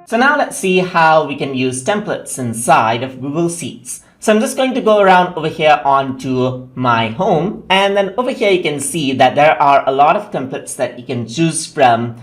So now let's see how we can use templates inside of Google Sheets. So I'm just going to go around over here onto my home, and then over here you can see that there are a lot of templates that you can choose from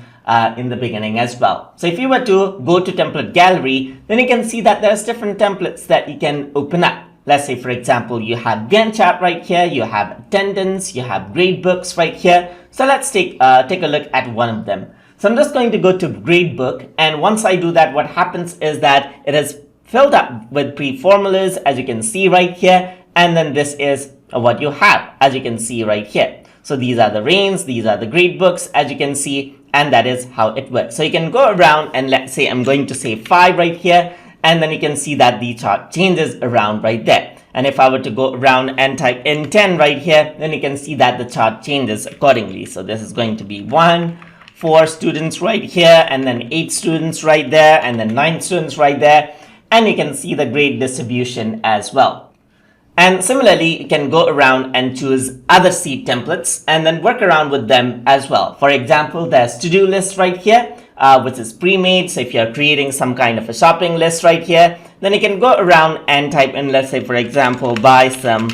in the beginning as well. So if you were to go to template gallery, then you can see that there's different templates that you can open up. Let's say, for example, you have Gantt chart right here, you have attendance, you have gradebooks right here. So let's take a look at one of them. So I'm just going to go to Gradebook, and once I do that, what happens is that it is filled up with pre-formulas, as you can see right here, and then this is what you have, as you can see right here. So these are the reigns, these are the gradebooks, as you can see, and that is how it works. So you can go around and let's say I'm going to say 5 right here, and then you can see that the chart changes around right there. And if I were to go around and type in 10 right here, then you can see that the chart changes accordingly. So this is going to be 1, 4 students right here, and then 8 students right there, and then 9 students right there. And you can see the grade distribution as well. And similarly, you can go around and choose other sheet templates and then work around with them as well. For example, there's to-do list right here, which is pre-made. So if you're creating some kind of a shopping list right here, then you can go around and type in, let's say, for example, buy some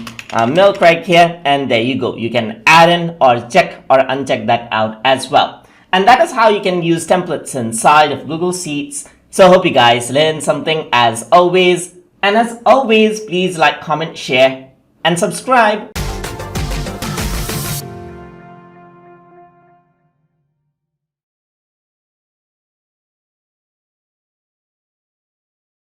milk right here, and there you go. You can add in or check or uncheck that out as well. And that is how you can use templates inside of Google Sheets. So I hope you guys learned something as always. And as always, please like, comment, share, and subscribe.